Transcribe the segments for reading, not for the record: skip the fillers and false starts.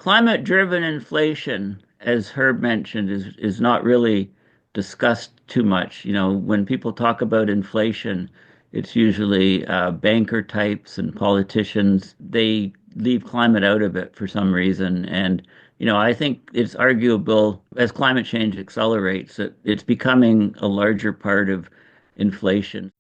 Climate-driven inflation, as Herb mentioned, is not really discussed too much. When people talk about inflation, it's usually banker types and politicians. They leave climate out of it for some reason. And, I think it's arguable as climate change accelerates that it's becoming a larger part of inflation.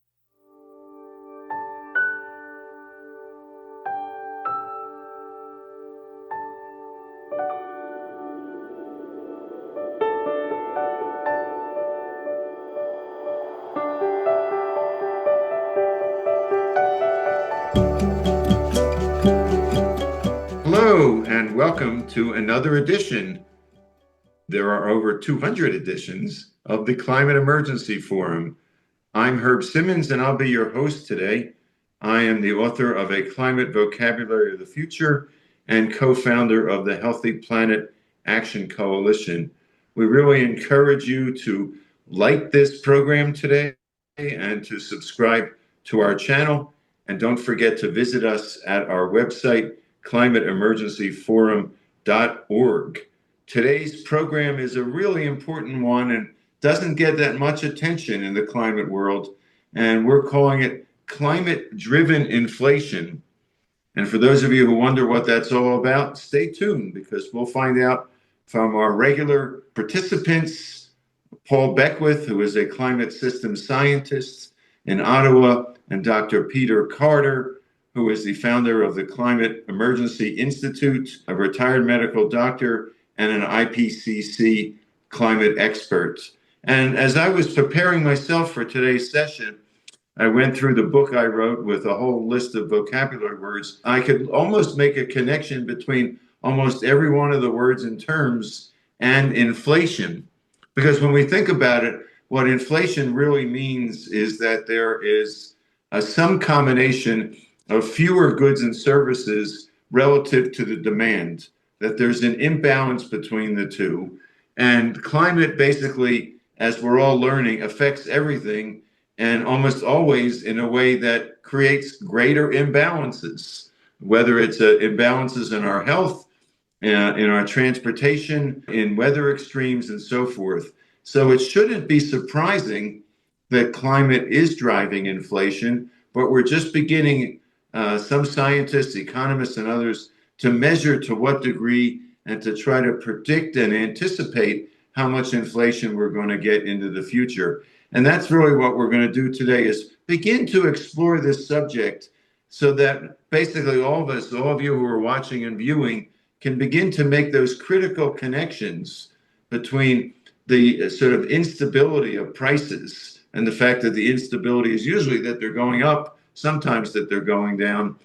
Hello, and welcome to another edition. There are over 200 editions of the Climate Emergency Forum. I'm Herb Simmens, and I'll be your host today. I am the author of A Climate Vocabulary of the Future and co-founder of the Healthy Planet Action Coalition. We really encourage you to like this program today and to subscribe to our channel. And don't forget to visit us at our website, climateemergencyforum.org. Today's program is a really important one and doesn't get that much attention in the climate world, and we're calling it climate-driven inflation. And for those of you who wonder what that's all about, stay tuned because we'll find out from our regular participants, Paul Beckwith, who is a climate systems scientist in Ottawa, and Dr. Peter Carter, who is the founder of the Climate Emergency Institute, a retired medical doctor, and an IPCC climate expert. And as I was preparing myself for today's session, I went through the book I wrote with a whole list of vocabulary words. I could almost make a connection between almost every one of the words and terms and inflation. Because when we think about it, what inflation really means is that there is some combination of fewer goods and services relative to the demand, that there's an imbalance between the two. And climate basically, as we're all learning, affects everything and almost always in a way that creates greater imbalances, whether it's imbalances in our health, in our transportation, in weather extremes, and so forth. So it shouldn't be surprising that climate is driving inflation, but we're just beginning, some scientists, economists, and others, to measure to what degree and to try to predict and anticipate how much inflation we're going to get into the future. And that's really what we're going to do today, is begin to explore this subject so that basically all of us, all of you who are watching and viewing, can begin to make those critical connections between the sort of instability of prices and the fact that the instability is usually that they're going up, sometimes that they're going down,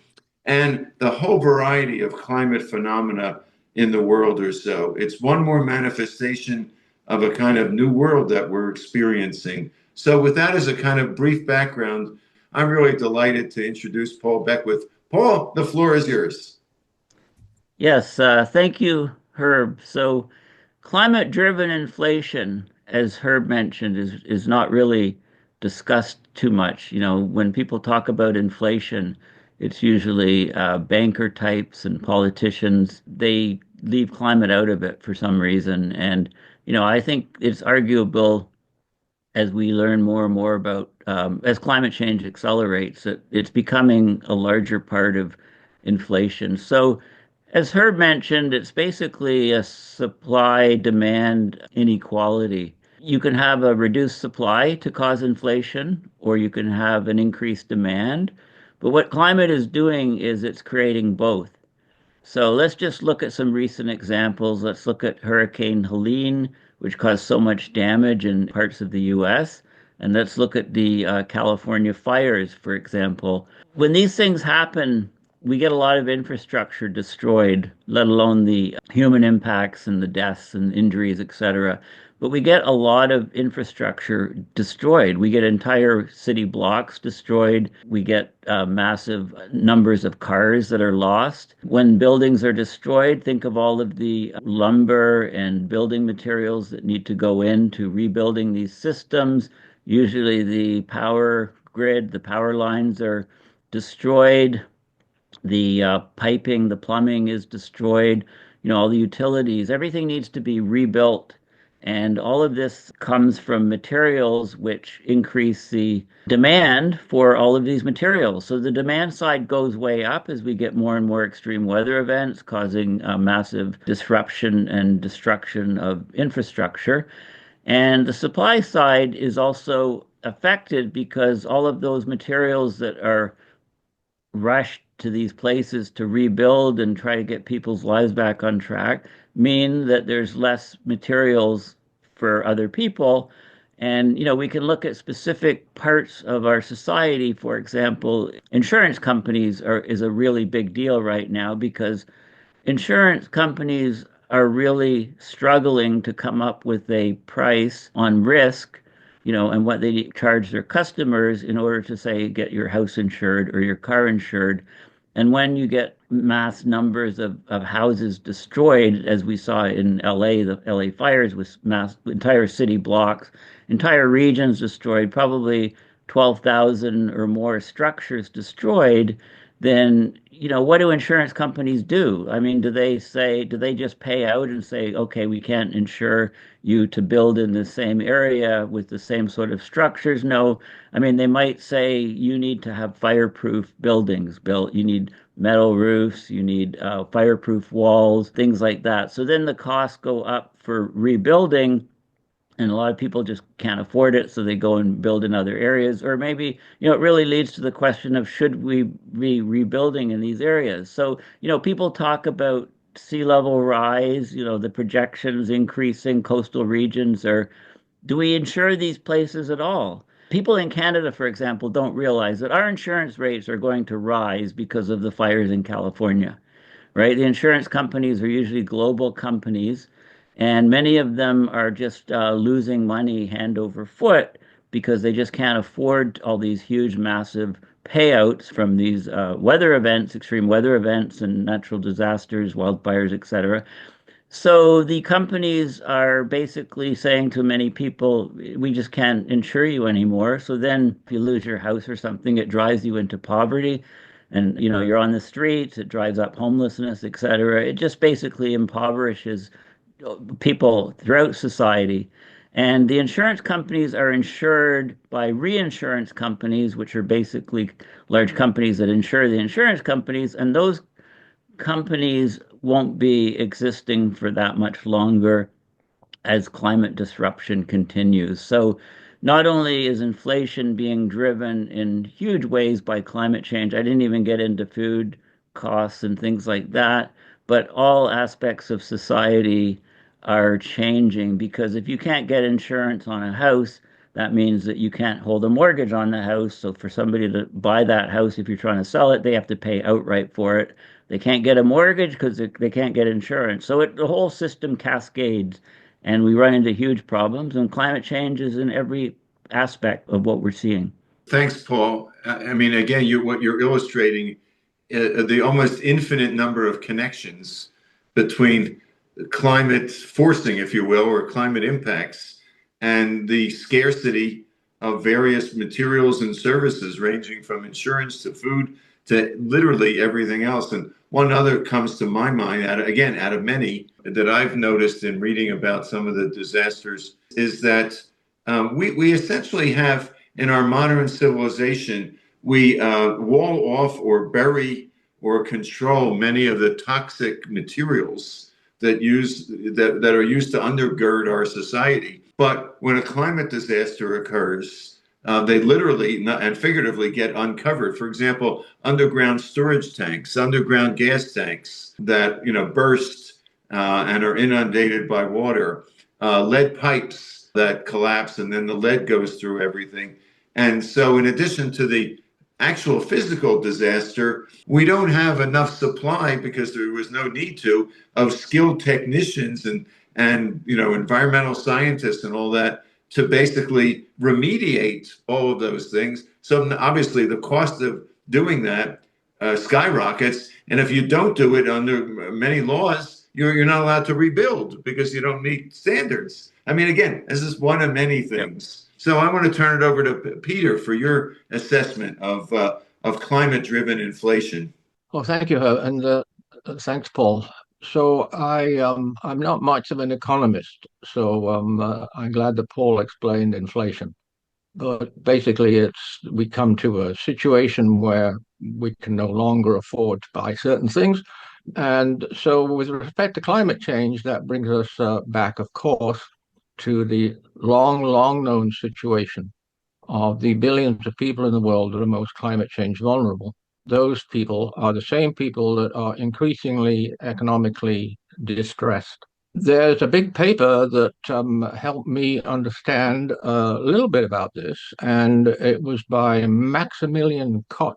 and the whole variety of climate phenomena in the world or so. It's one more manifestation of a kind of new world that we're experiencing. So with that as a kind of brief background, I'm really delighted to introduce Paul Beckwith. Paul, the floor is yours. Yes, thank you, Herb. So, climate-driven inflation, as Herb mentioned, is not really discussed too much. When people talk about inflation, it's usually banker types and politicians. They leave climate out of it for some reason. And, I think it's arguable as we learn more and more about, as climate change accelerates, that it's becoming a larger part of inflation. So, as Herb mentioned, it's basically a supply demand inequality. You can have a reduced supply to cause inflation, or you can have an increased demand. But what climate is doing is it's creating both. So let's just look at some recent examples. Let's look at Hurricane Helene, which caused so much damage in parts of the US. And let's look at the California fires, for example. When these things happen, we get a lot of infrastructure destroyed, let alone the human impacts and the deaths and injuries, etc. But we get a lot of infrastructure destroyed. We get entire city blocks destroyed. We get massive numbers of cars that are lost. When buildings are destroyed, think of all of the lumber and building materials that need to go into rebuilding these systems. Usually the power grid, the power lines are destroyed. The piping, the plumbing is destroyed, all the utilities, everything needs to be rebuilt. And all of this comes from materials which increase the demand for all of these materials. So the demand side goes way up as we get more and more extreme weather events causing massive disruption and destruction of infrastructure. And the supply side is also affected because all of those materials that are rush to these places to rebuild and try to get people's lives back on track mean that there's less materials for other people. And, we can look at specific parts of our society. For example, insurance companies is a really big deal right now because insurance companies are really struggling to come up with a price on risk, and what they charge their customers in order to say get your house insured or your car insured. And when you get mass numbers of houses destroyed, as we saw in LA, the LA fires with mass entire city blocks, entire regions destroyed, probably 12,000 or more structures destroyed, then what do insurance companies do? I mean, do they just pay out and say, okay, we can't insure you to build in the same area with the same sort of structures? No. I mean, they might say you need to have fireproof buildings built, you need metal roofs, you need fireproof walls, things like that. So then the costs go up for rebuilding, and a lot of people just can't afford it, so they go and build in other areas. Or maybe, it really leads to the question of should we be rebuilding in these areas? So, people talk about sea level rise, the projections increasing coastal regions, or do we insure these places at all? People in Canada, for example, don't realize that our insurance rates are going to rise because of the fires in California, right? The insurance companies are usually global companies, and many of them are just losing money hand over foot because they just can't afford all these huge, massive payouts from these weather events, extreme weather events, and natural disasters, wildfires, etc. So the companies are basically saying to many people, we just can't insure you anymore. So then if you lose your house or something, it drives you into poverty, and you're on the streets, it drives up homelessness, etc. It just basically impoverishes people throughout society. And the insurance companies are insured by reinsurance companies, which are basically large companies that insure the insurance companies, and those companies won't be existing for that much longer as climate disruption continues. So, not only is inflation being driven in huge ways by climate change, I didn't even get into food costs and things like that, but all aspects of society are changing because if you can't get insurance on a house, that means that you can't hold a mortgage on the house. So, for somebody to buy that house, if you're trying to sell it, they have to pay outright for it. They can't get a mortgage because they can't get insurance. So, the whole system cascades, and we run into huge problems, and climate change is in every aspect of what we're seeing. Thanks, Paul. I mean, again, what you're illustrating, the almost infinite number of connections between climate forcing, if you will, or climate impacts, and the scarcity of various materials and services, ranging from insurance to food to literally everything else. And one other comes to my mind, again, out of many that I've noticed in reading about some of the disasters, is that we essentially have in our modern civilization, we wall off or bury or control many of the toxic materials that are used to undergird our society. But when a climate disaster occurs, they literally and figuratively get uncovered. For example, underground storage tanks, underground gas tanks that burst and are inundated by water, lead pipes that collapse, and then the lead goes through everything. And so, in addition to the actual physical disaster, we don't have enough supply because there was no need to of skilled technicians and environmental scientists and all that to basically remediate all of those things. So obviously, the cost of doing that skyrockets, and if you don't do it under many laws, you're not allowed to rebuild because you don't meet standards. I mean, again, this is one of many Yep. things. So I want to turn it over to Peter for your assessment of climate-driven inflation. Well, thank you, and thanks, Paul. I'm not much of an economist, I'm glad that Paul explained inflation. But basically, it's we come to a situation where we can no longer afford to buy certain things, and so with respect to climate change, that brings us back, of course, to the long known situation of the billions of people in the world that are most climate change vulnerable. Those people are the same people that are increasingly economically distressed. There's a big paper that helped me understand a little bit about this, and it was by Maximilian Kotz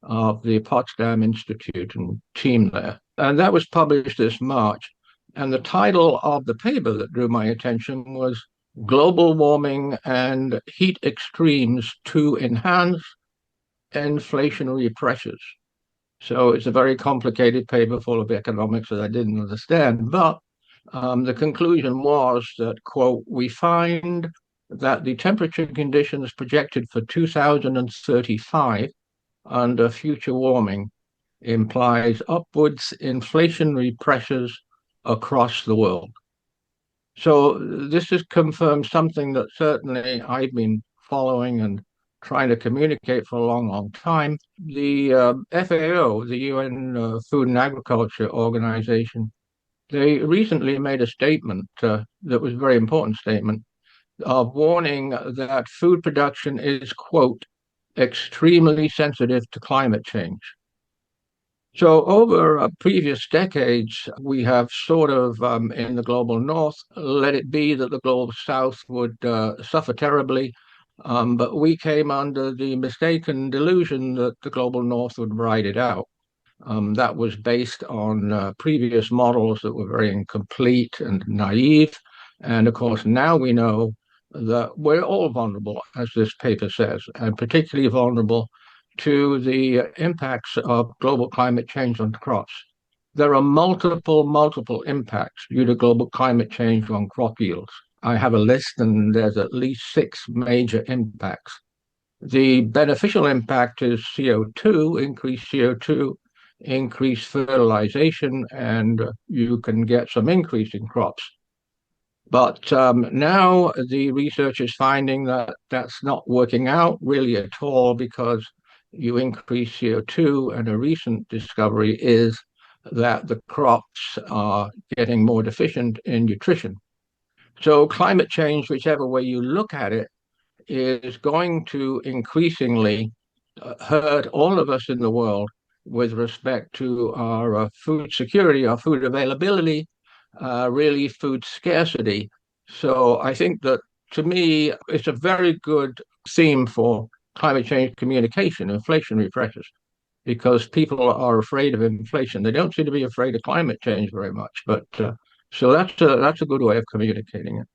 of the Potsdam Institute and team there. And that was published this March. And the title of the paper that drew my attention was Global Warming and Heat Extremes to Enhance Inflationary Pressures. So it's a very complicated paper full of economics that I didn't understand. But the conclusion was that, quote, we find that the temperature conditions projected for 2035 under future warming implies upwards inflationary pressures across the world. So this has confirmed something that certainly I've been following and trying to communicate for a long time. The FAO, the UN Food and Agriculture Organization, they recently made a statement that was a very important statement of warning that food production is, quote, extremely sensitive to climate change. So, over previous decades, we have sort of, in the global north, let it be that the global south would suffer terribly. But we came under the mistaken delusion that the global north would ride it out. That was based on previous models that were very incomplete and naive. And of course, now we know that we're all vulnerable, as this paper says, and particularly vulnerable to the impacts of global climate change on crops. There are multiple impacts due to global climate change on crop yields. I have a list, and there's at least six major impacts. The beneficial impact is CO2, increased CO2, increased fertilization, and you can get some increase in crops. But now the research is finding that that's not working out really at all because you increase CO2, and a recent discovery is that the crops are getting more deficient in nutrition. So climate change, whichever way you look at it, is going to increasingly hurt all of us in the world with respect to our food security, our food availability, really food scarcity. So I think that to me, it's a very good theme for climate change communication, inflationary pressures, because people are afraid of inflation. They don't seem to be afraid of climate change very much, but so that's a good way of communicating it.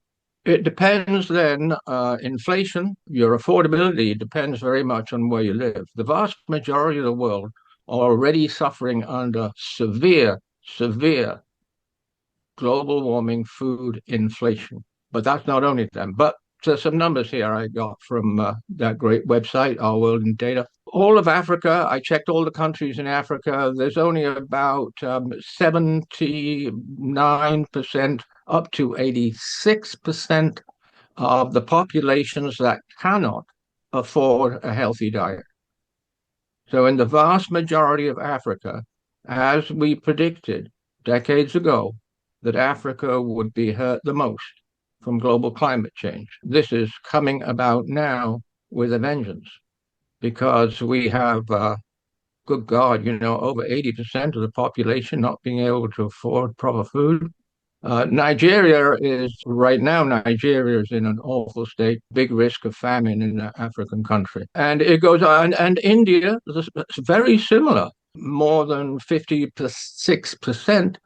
It depends then, inflation, your affordability depends very much on where you live. The vast majority of the world are already suffering under severe global warming food inflation. But that's not only them. But there's some numbers here I got from that great website, Our World in Data. All of Africa, I checked all the countries in Africa. There's only about 79% up to 86% of the populations that cannot afford a healthy diet. So, in the vast majority of Africa, as we predicted decades ago, that Africa would be hurt the most from global climate change. This is coming about now with a vengeance because we have, good God, over 80% of the population not being able to afford proper food. Nigeria is in an awful state, big risk of famine in the African country. And it goes on, and India is very similar. More than 56%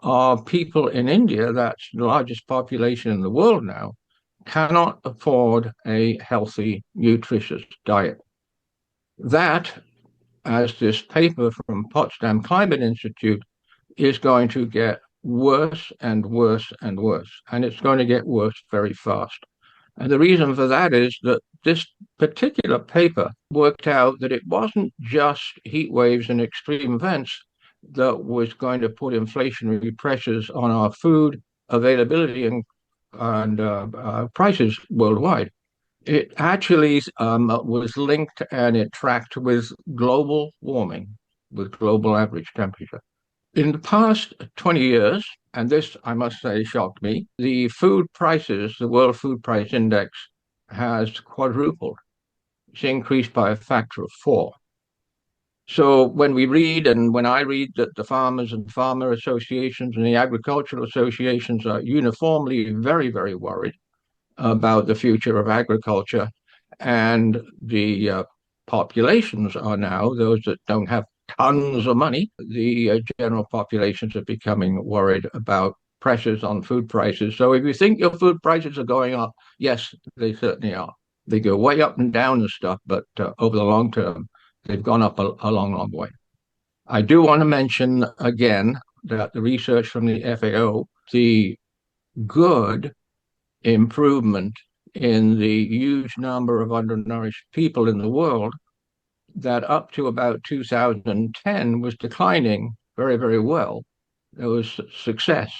of people in India, that's the largest population in the world now, cannot afford a healthy, nutritious diet. That, as this paper from Potsdam Climate Institute, is going to get worse and worse and worse. And it's going to get worse very fast. And the reason for that is that this particular paper worked out that it wasn't just heat waves and extreme events that was going to put inflationary pressures on our food availability and prices worldwide. It actually was linked and it tracked with global warming, with global average temperature. In the past 20 years, and this, I must say, shocked me, the food prices, the World Food Price Index has quadrupled. It's increased by a factor of four. So when we read, and when I read that the farmers and farmer associations and the agricultural associations are uniformly very, very worried about the future of agriculture, and the populations are now those that don't have tons of money. The general populations are becoming worried about pressures on food prices. So if you think your food prices are going up, yes, they certainly are. They go way up and down and stuff, but over the long term, they've gone up a long, long way. I do want to mention again that the research from the FAO, the good improvement in the huge number of undernourished people in the world, that up to about 2010 was declining very, very well. There was success.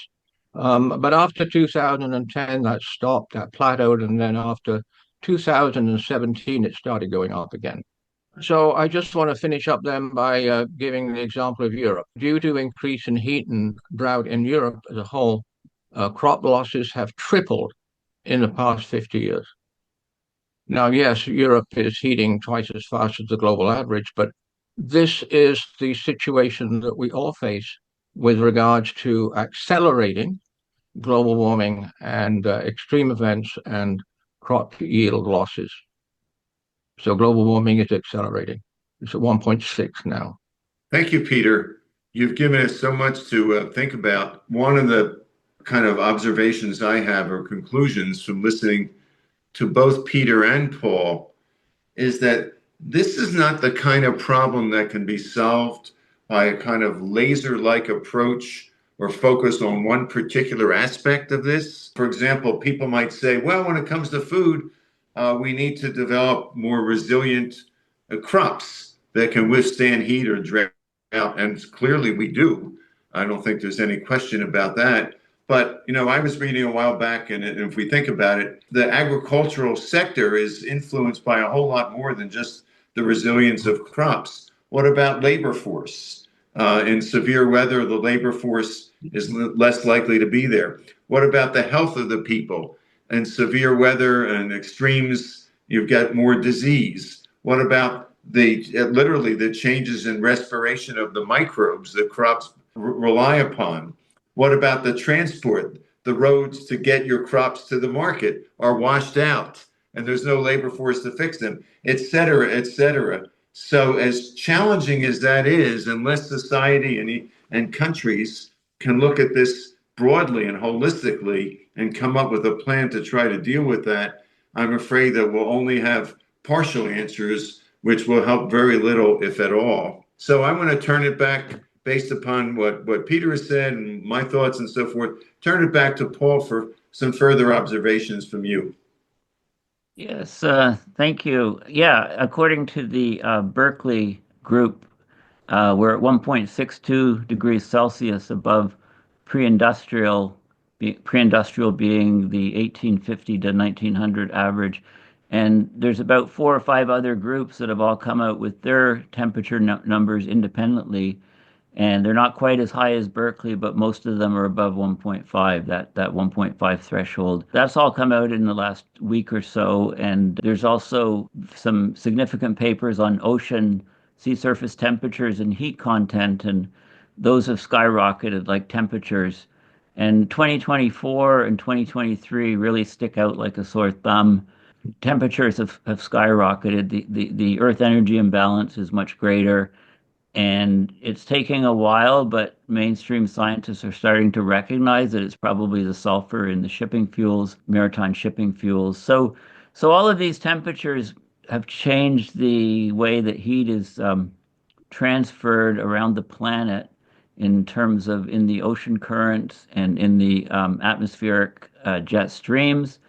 But after 2010, that stopped, that plateaued, and then after 2017, it started going up again. So I just want to finish up then by giving the example of Europe. Due to increase in heat and drought in Europe as a whole, crop losses have tripled in the past 50 years. Now, yes, Europe is heating twice as fast as the global average, but this is the situation that we all face with regards to accelerating global warming and extreme events and crop yield losses. So global warming is accelerating. It's at 1.6 now. Thank you, Peter. You've given us so much to think about. One of the kind of observations I have or conclusions from listening to both Peter and Paul is that this is not the kind of problem that can be solved by a kind of laser-like approach or focus on one particular aspect of this. For example, people might say, well, when it comes to food, we need to develop more resilient crops that can withstand heat or drought. And clearly we do. I don't think there's any question about that. But, I was reading a while back, and if we think about it, the agricultural sector is influenced by a whole lot more than just the resilience of crops. What about labor force? In severe weather, the labor force is less likely to be there. What about the health of the people? In severe weather and extremes, you've got more disease. What about literally the changes in respiration of the microbes that crops rely upon? What about the transport? The roads to get your crops to the market are washed out, and there's no labor force to fix them, et cetera, et cetera. So, as challenging as that is, unless society and countries can look at this broadly and holistically and come up with a plan to try to deal with that, I'm afraid that we'll only have partial answers, which will help very little, if at all. So, I want to turn it back based upon what Peter has said and my thoughts and so forth, turn it back to Paul for some further observations from you. Yes, thank you. Yeah, according to the Berkeley group, we're at 1.62 degrees Celsius above pre-industrial, pre-industrial being the 1850 to 1900 average. And there's about four or five other groups that have all come out with their temperature numbers independently, and they're not quite as high as Berkeley, but most of them are above 1.5, that 1.5 threshold. That's all come out in the last week or so, and there's also some significant papers on ocean sea surface temperatures and heat content, and those have skyrocketed like temperatures. And 2024 and 2023 really stick out like a sore thumb. Temperatures have skyrocketed. The Earth energy imbalance is much greater. And it's taking a while, but mainstream scientists are starting to recognize that it's probably the sulfur in the shipping fuels, maritime shipping fuels. So all of these temperatures have changed the way that heat is transferred around the planet in terms of in the ocean currents and in the atmospheric jet streams.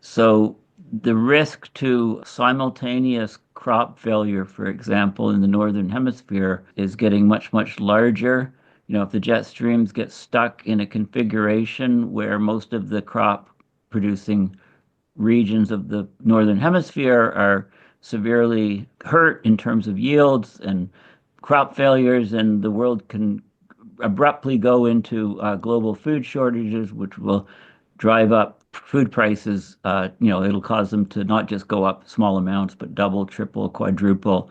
So the risk to simultaneous crop failure, for example, in the northern hemisphere is getting much, much larger. You know, if the jet streams get stuck in a configuration where most of the crop producing regions of the northern hemisphere are severely hurt in terms of yields and crop failures, and the world can abruptly go into global food shortages, which will drive up food prices. It'll cause them to not just go up small amounts, but double, triple, quadruple.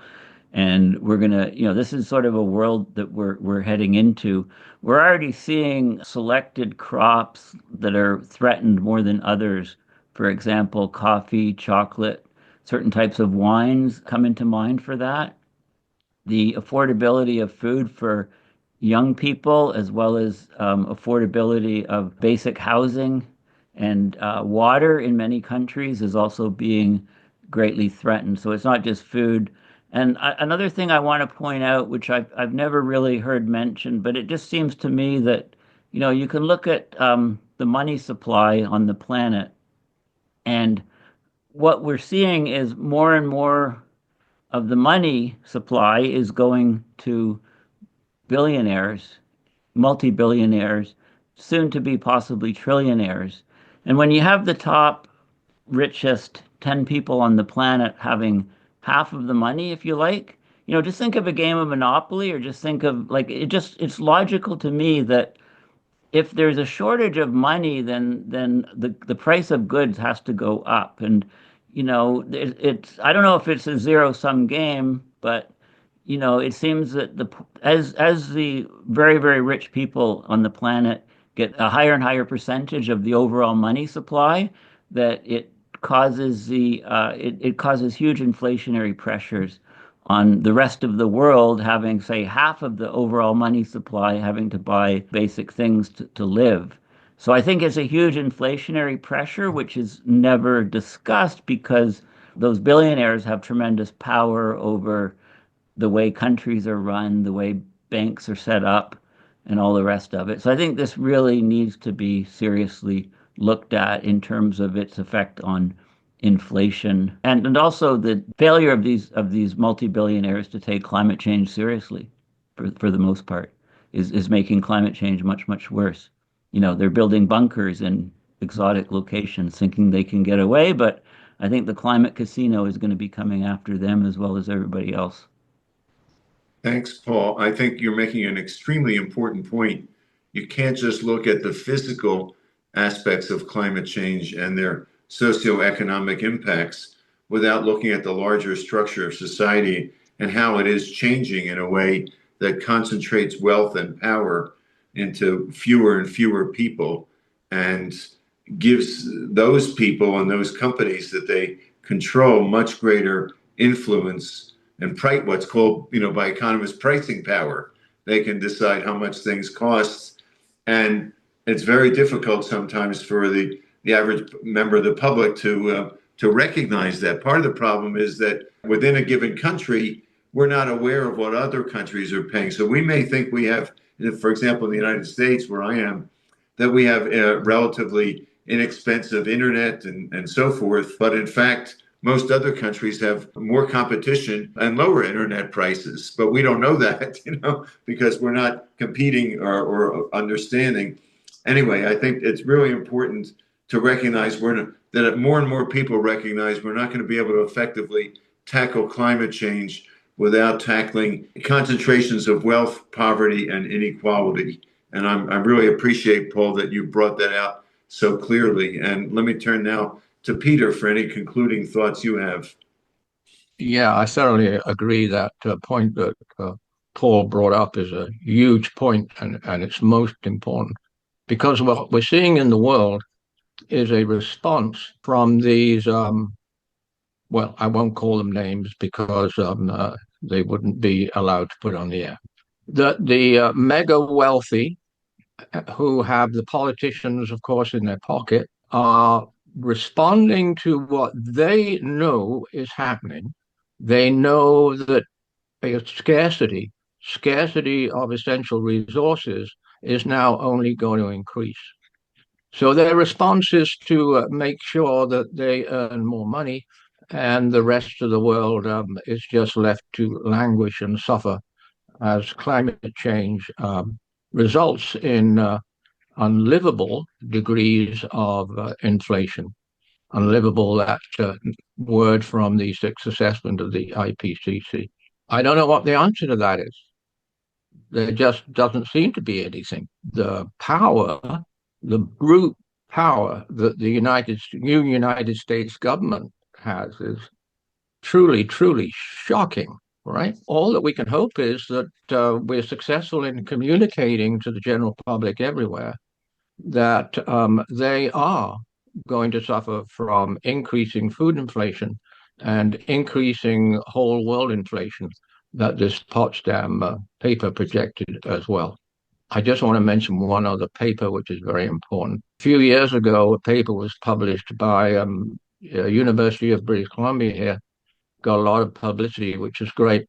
And this is sort of a world that we're heading into. We're already seeing selected crops that are threatened more than others. For example, coffee, chocolate, certain types of wines come into mind for that. The affordability of food for young people, as well as affordability of basic housing and water in many countries, is also being greatly threatened. So it's not just food. And another thing I want to point out, which I've never really heard mentioned, but it just seems to me that, you can look at the money supply on the planet, and what we're seeing is more and more of the money supply is going to billionaires, multi-billionaires, soon to be possibly trillionaires. And when you have the top richest 10 people on the planet having half of the money, if you like, just think of a game of Monopoly, or just think of like it's logical to me that if there's a shortage of money, then the price of goods has to go up. And it's I don't know if it's a zero sum game, but it seems that as the very, very rich people on the planet get a higher and higher percentage of the overall money supply, that it causes huge inflationary pressures on the rest of the world, having, say, half of the overall money supply, having to buy basic things to live. So I think it's a huge inflationary pressure, which is never discussed because those billionaires have tremendous power over the way countries are run, the way banks are set up, and all the rest of it. So I think this really needs to be seriously looked at in terms of its effect on inflation, and also the failure of these multi-billionaires to take climate change seriously, for the most part, is making climate change much, much worse. They're building bunkers in exotic locations thinking they can get away, but I think the climate casino is going to be coming after them as well as everybody else. Thanks, Paul. I think you're making an extremely important point. You can't just look at the physical aspects of climate change and their socioeconomic impacts without looking at the larger structure of society and how it is changing in a way that concentrates wealth and power into fewer and fewer people and gives those people and those companies that they control much greater influence and what's called, by economists, pricing power. They can decide how much things cost, and it's very difficult sometimes for the average member of the public to recognize that. Part of the problem is that within a given country, we're not aware of what other countries are paying. So we may think we have, for example, in the United States, where I am, that we have a relatively inexpensive internet and so forth. But in fact, most other countries have more competition and lower internet prices, but we don't know that, because we're not competing or understanding. Anyway, I think it's really important to recognize that more and more people recognize we're not going to be able to effectively tackle climate change without tackling concentrations of wealth, poverty, and inequality. And I really appreciate, Paul, that you brought that out so clearly. And let me turn now to Peter for any concluding thoughts you have. Yeah, I thoroughly agree that point that Paul brought up is a huge point, and it's most important because what we're seeing in the world is a response from these, well, I won't call them names because they wouldn't be allowed to put on the air. The mega wealthy who have the politicians, of course, in their pocket are responding to what they know is happening. They know that a scarcity of essential resources is now only going to increase. So their response is to make sure that they earn more money, and the rest of the world is just left to languish and suffer as climate change results in unlivable degrees of inflation. Unlivable, that word from the sixth assessment of the IPCC. I don't know what the answer to that is. There just doesn't seem to be anything. The power, the brute power that the new United States government has is truly, truly shocking, right? All that we can hope is that we're successful in communicating to the general public everywhere that they are going to suffer from increasing food inflation and increasing whole world inflation that this Potsdam paper projected as well. I just want to mention one other paper, which is very important. A few years ago, a paper was published by University of British Columbia here, got a lot of publicity, which is great.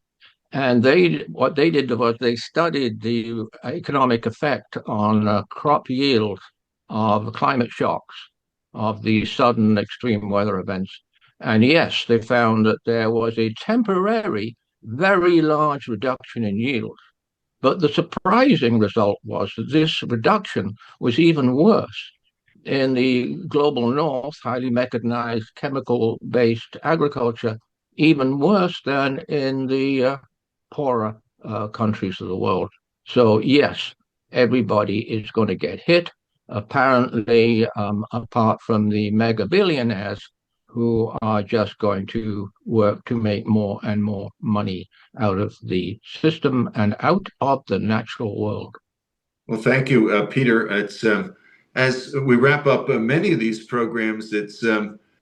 And what they did was they studied the economic effect on crop yields of climate shocks, of the sudden extreme weather events. And yes, they found that there was a temporary, very large reduction in yields. But the surprising result was that this reduction was even worse in the global north, highly mechanized, chemical based agriculture, even worse than in the poorer countries of the world. So, yes, everybody is going to get hit. Apparently, apart from the mega billionaires who are just going to work to make more and more money out of the system and out of the natural world. Well, thank you, Peter. It's as we wrap up many of these programs, it's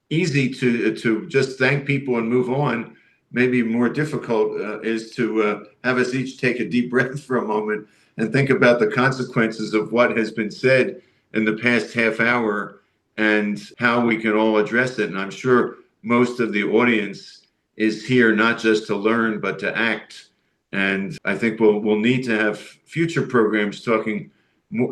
easy to just thank people and move on. Maybe more difficult is to have us each take a deep breath for a moment and think about the consequences of what has been said in the past half hour and how we can all address it. And I'm sure most of the audience is here not just to learn, but to act. And I think we'll need to have future programs talking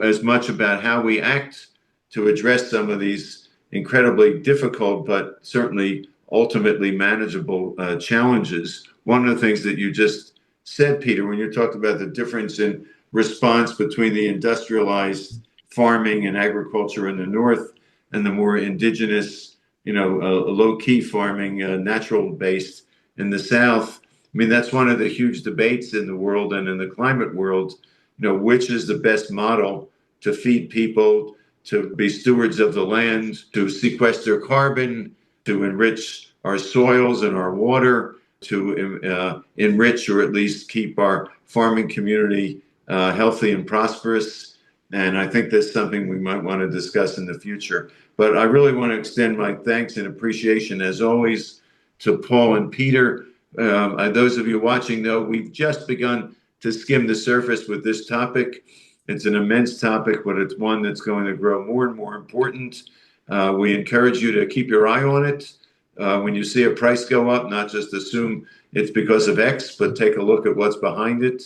as much about how we act to address some of these incredibly difficult, but certainly ultimately manageable challenges. One of the things that you just said, Peter, when you talked about the difference in response between the industrialized farming and agriculture in the north and the more indigenous, low-key farming, natural-based in the south. I mean, that's one of the huge debates in the world and in the climate world, which is the best model to feed people, to be stewards of the land, to sequester carbon, to enrich our soils and our water, to enrich or at least keep our farming community healthy and prosperous. And I think that's something we might want to discuss in the future. But I really want to extend my thanks and appreciation, as always, to Paul and Peter. Those of you watching know we've just begun to skim the surface with this topic. It's an immense topic, but it's one that's going to grow more and more important. We encourage you to keep your eye on it. When you see a price go up, not just assume it's because of X, but take a look at what's behind it.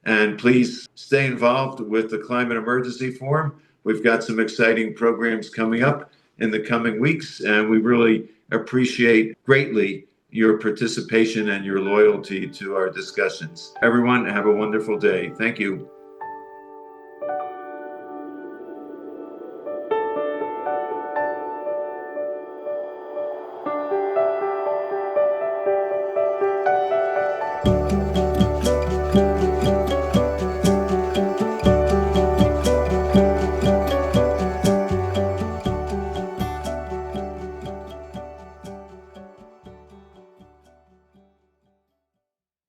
And please stay involved with the Climate Emergency Forum. We've got some exciting programs coming up in the coming weeks, and we really appreciate greatly your participation and your loyalty to our discussions. Everyone, have a wonderful day. Thank you.